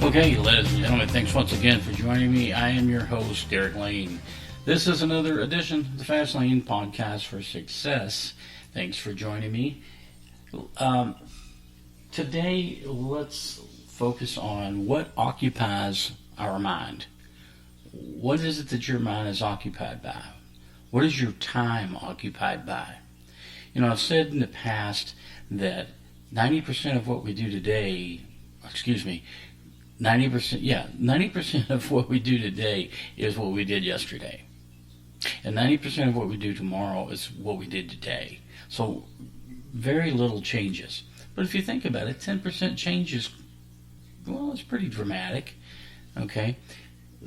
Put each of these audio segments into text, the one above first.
Okay, ladies and gentlemen, thanks once again for joining me. I am your host, Derek Lane. This is another edition of the Fast Lane Podcast for Success. Thanks for joining me. Today, let's focus on what occupies our mind. What is it that your mind is occupied by? What is your time occupied by? You know, I've said in the past that 90% of what we do today, 90% of what we do today is what we did yesterday. And 90% of what we do tomorrow is what we did today. So very little changes. But if you think about it, 10% changes, well, it's pretty dramatic. Okay?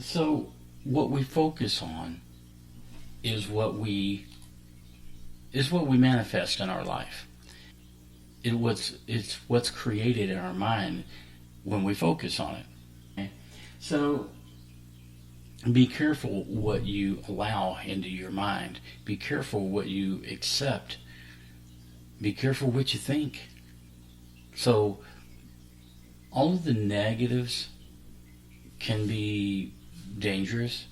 So what we focus on is what we manifest in our life. It's what's created in our mind when we focus on it. Okay? So be careful what you allow into your mind. Be careful what you accept. Be careful what you think. So all of the negatives can be dangerous.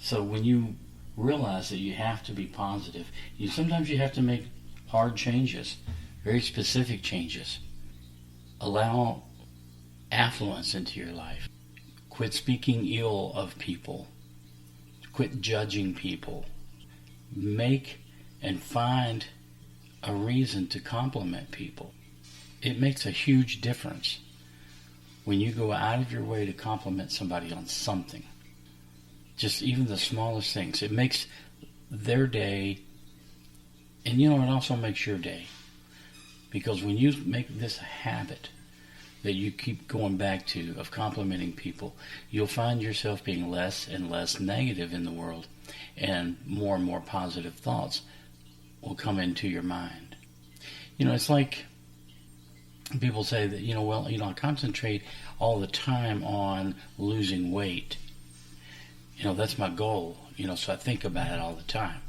So when you realize that you have to be positive, sometimes you have to make hard changes, very specific changes. Allow affluence into your life. Quit speaking ill of people. Quit judging people. Make and find a reason to compliment people. It makes a huge difference when you go out of your way to compliment somebody on something. Just even the smallest things. It makes their day, and it also makes your day. Because when you make this a habit that you keep going back to of complimenting people, you'll find yourself being less and less negative in the world, and more positive thoughts will come into your mind. It's like people say that, I concentrate all the time on losing weight. That's my goal, so I think about it all the time.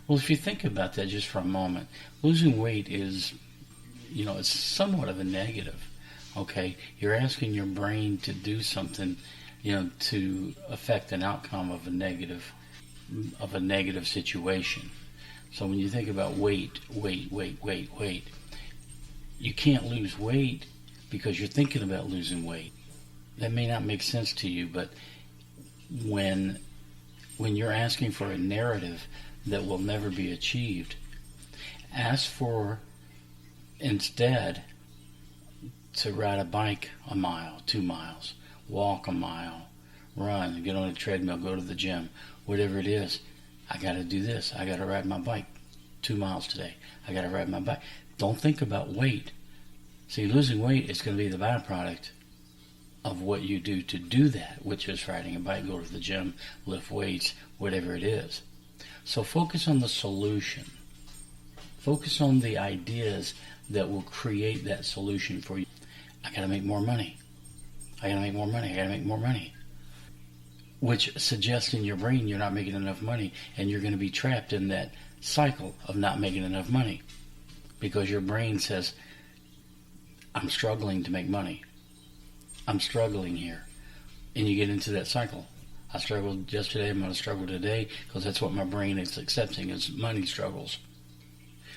Well, if you think about that just for a moment, losing weight is, it's somewhat of a negative. Okay, you're asking your brain to do something, to affect an outcome of a negative situation. So when you think about weight, you can't lose weight because you're thinking about losing weight. That may not make sense to you, but when you're asking for a narrative that will never be achieved, ask for instead to ride a bike a mile, 2 miles, walk a mile, run, get on a treadmill, go to the gym, whatever it is. I got to do this. I got to ride my bike 2 miles today. I got to ride my bike. Don't think about weight. See, losing weight is going to be the byproduct of what you do to do that, which is riding a bike, go to the gym, lift weights, whatever it is. So focus on the solution. Focus on the ideas that will create that solution for you. I got to make more money. I got to make more money. I got to make more money. Which suggests in your brain you're not making enough money, and you're going to be trapped in that cycle of not making enough money. Because your brain says, I'm struggling to make money. I'm struggling here. And you get into that cycle. I struggled yesterday, I'm going to struggle today, because that's what my brain is accepting, is money struggles.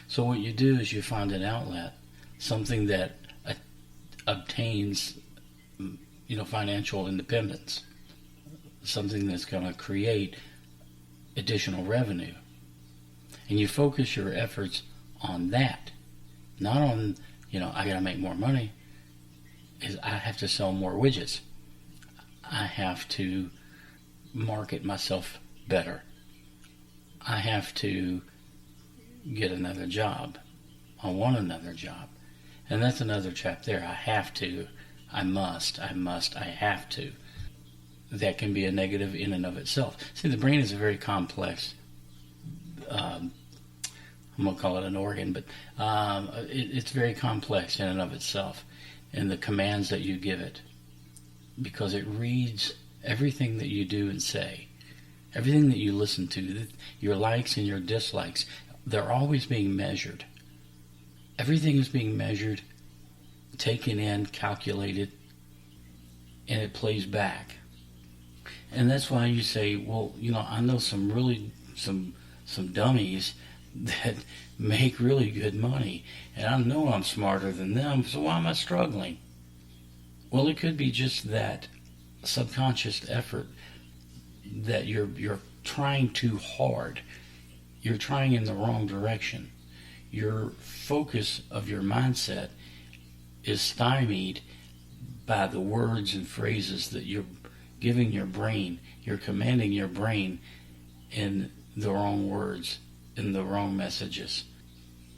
So what you do is you find an outlet, something that obtains, financial independence, something that's going to create additional revenue. And you focus your efforts on that, not on, I got to make more money. Is I have to sell more widgets. I have to market myself better. I have to get another job. I want another job. And that's another trap there. I have to. I must. I have to. That can be a negative in and of itself. See, the brain is a very complex, I'm going to call it an organ, but it's very complex in and of itself, and the commands that you give it, because it reads everything that you do and say, everything that you listen to, your likes and your dislikes, they're always being measured. Everything is being measured, taken in, calculated, and it plays back. And that's why you say, well, I know some dummies that make really good money, and I know I'm smarter than them, so why am I struggling? Well, it could be just that subconscious effort that you're trying too hard. You're trying in the wrong direction. Your focus of your mindset is stymied by the words and phrases that you're giving your brain. You're commanding your brain in the wrong words, in the wrong messages.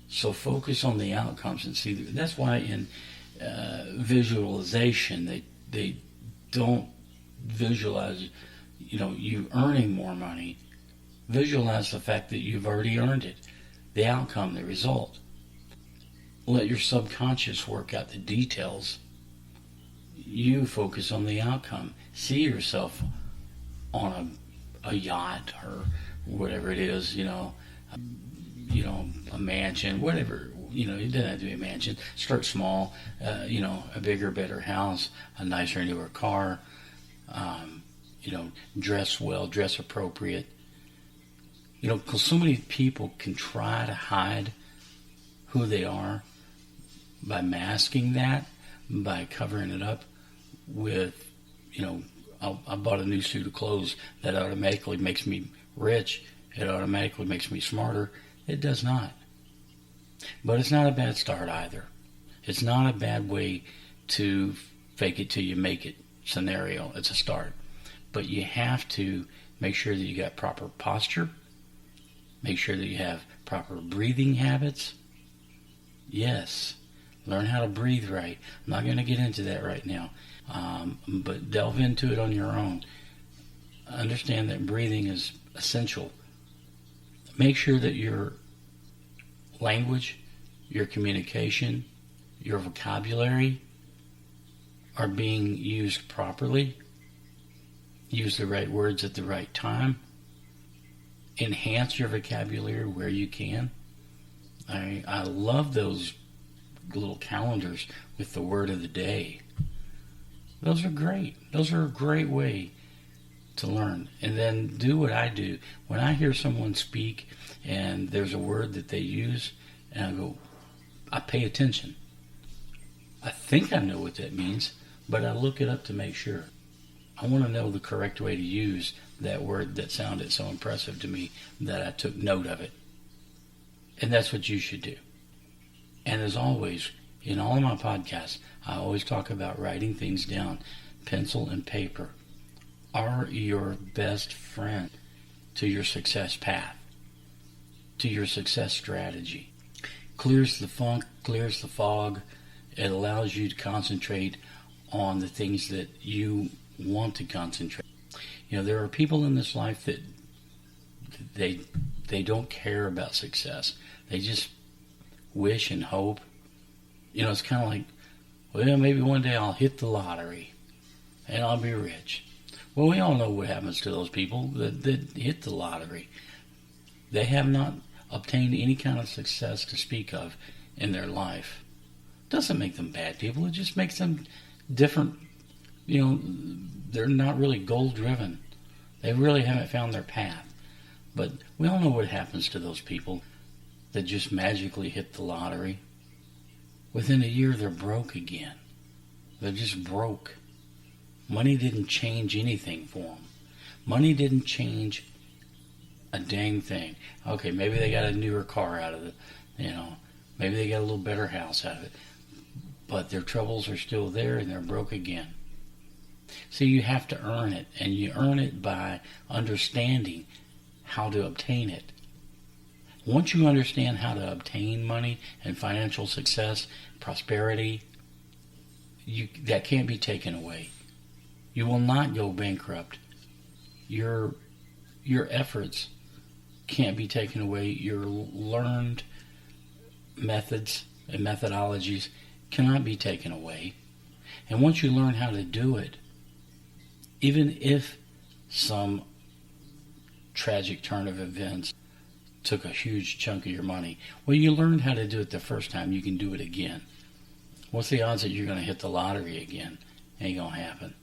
So focus on the outcomes and see. That's why in visualization, they don't visualize, you earning more money. Visualize the fact that you've already earned it, the outcome, the result. Let your subconscious work out the details. You focus on the outcome. See yourself on a yacht or whatever it is, a mansion, whatever. It doesn't have to be a mansion. Start small, a bigger, better house, a nicer, newer car, dress well, dress appropriate. Because so many people can try to hide who they are by masking that, by covering it up with, I bought a new suit of clothes that automatically makes me rich. It automatically makes me smarter. It does not. But it's not a bad start either. It's not a bad way to fake it till you make it scenario. It's a start. But you have to make sure that you got proper posture. Make sure that you have proper breathing habits. Yes, learn how to breathe right. I'm not going to get into that right now, but delve into it on your own. Understand that breathing is essential. Make sure that your language, your communication, your vocabulary are being used properly. Use the right words at the right time. Enhance your vocabulary where you can. I love those little calendars with the word of the day. Those are great. Those are a great way to learn. And then do what I do. When I hear someone speak and there's a word that they use, and I pay attention. I think I know what that means, but I look it up to make sure. I want to know the correct way to use that word that sounded so impressive to me that I took note of it. And that's what you should do. And as always, in all of my podcasts, I always talk about writing things down. Pencil and paper are your best friend to your success path, to your success strategy. Clears the funk, clears the fog. It allows you to concentrate on the things that you want to concentrate. There are people in this life that they don't care about success. They just wish and hope. It's kind of like, well, maybe one day I'll hit the lottery and I'll be rich. Well, we all know what happens to those people that hit the lottery. They have not obtained any kind of success to speak of in their life. Doesn't make them bad people. It just makes them different. They're not really goal-driven. They really haven't found their path. But we all know what happens to those people that just magically hit the lottery. Within a year, they're broke again. They're just broke. Money didn't change anything for them. Money didn't change a dang thing. Okay, maybe they got a newer car out of it. Maybe they got a little better house out of it. But their troubles are still there and they're broke again. So you have to earn it, and you earn it by understanding how to obtain it. Once you understand how to obtain money and financial success, prosperity, that can't be taken away. You will not go bankrupt. Your efforts can't be taken away. Your learned methods and methodologies cannot be taken away. And once you learn how to do it, even if some tragic turn of events took a huge chunk of your money, well, you learned how to do it the first time, you can do it again. What's the odds that you're going to hit the lottery again? Ain't going to happen.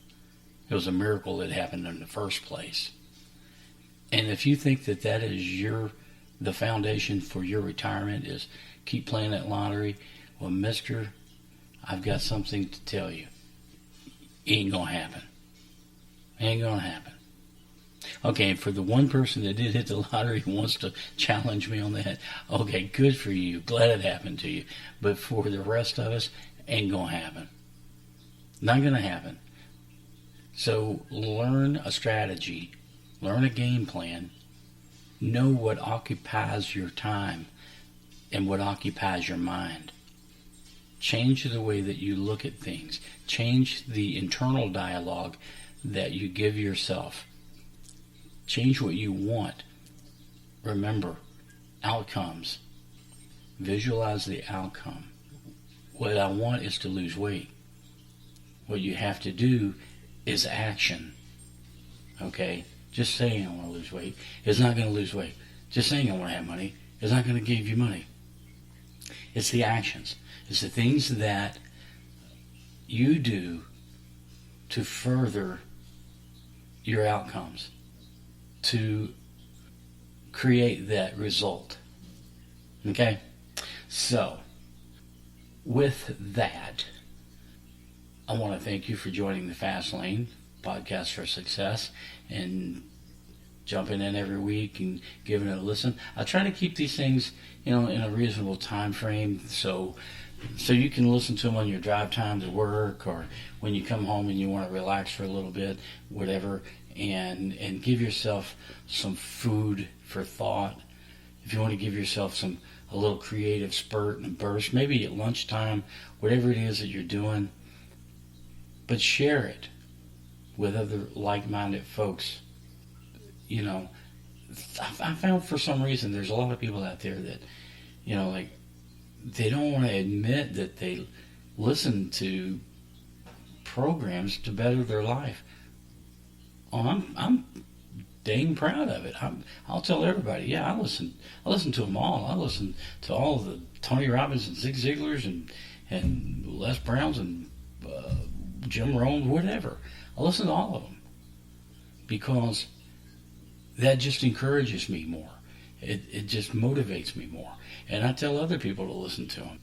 It was a miracle that happened in the first place. And if you think that that is the foundation for your retirement is keep playing that lottery, well, mister, I've got something to tell you. It ain't going to happen. It ain't going to happen. Okay, for the one person that did hit the lottery and wants to challenge me on that, okay, good for you. Glad it happened to you. But for the rest of us, ain't going to happen. Not going to happen. So learn a strategy. Learn a game plan. Know what occupies your time and what occupies your mind. Change the way that you look at things. Change the internal dialogue that you give yourself. Change what you want. Remember, outcomes. Visualize the outcome. What I want is to lose weight. What you have to do is action. Okay? Just saying I want to lose weight is not going to lose weight. Just saying I want to have money is not going to give you money. It's the actions. It's the things that you do to further your outcomes, to create that result. Okay? So, with that, I want to thank you for joining the Fast Lane Podcast for Success and jumping in every week and giving it a listen. I try to keep these things, in a reasonable time frame, so you can listen to them on your drive time to work, or when you come home and you want to relax for a little bit, whatever, and give yourself some food for thought. If you want to give yourself a little creative spurt and burst, maybe at lunchtime, whatever it is that you're doing, but share it with other like-minded folks. I found for some reason there's a lot of people out there that, they don't want to admit that they listen to programs to better their life. Oh, I'm dang proud of it. I'll tell everybody, yeah, I listen to them all. I listen to all the Tony Robbins and Zig Ziglars and Les Browns and Jim Rohn, whatever. I listen to all of them because that just encourages me more. It just motivates me more. And I tell other people to listen to them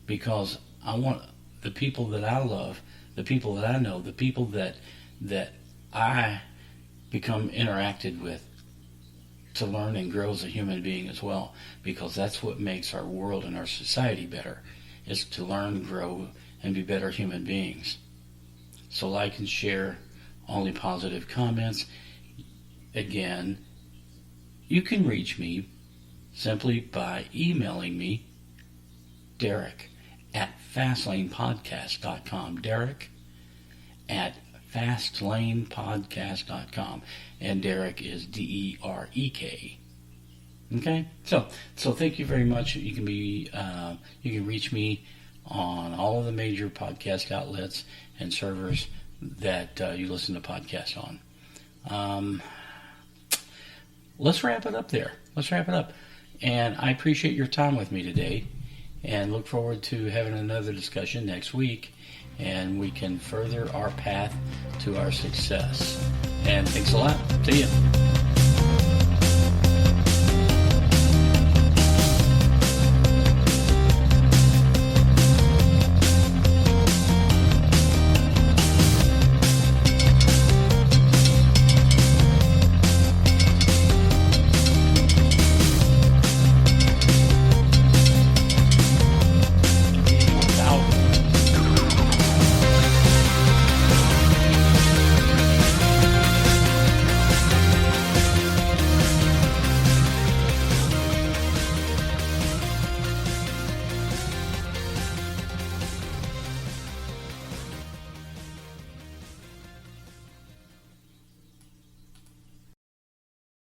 because I want the people that I love, the people that I know, the people that I become interacted with to learn and grow as a human being as well, because that's what makes our world and our society better, is to learn, grow, and be better human beings. So like and share, only positive comments. Again, you can reach me simply by emailing me, Derek at fastlanepodcast.com. Derek at fastlanepodcast.com. And Derek is D-E-R-E-K. Okay? So thank you very much. You can reach me on all of the major podcast outlets and servers that you listen to podcasts on. Let's wrap it up there. Let's wrap it up. And I appreciate your time with me today and look forward to having another discussion next week, and we can further our path to our success. And thanks a lot. See ya.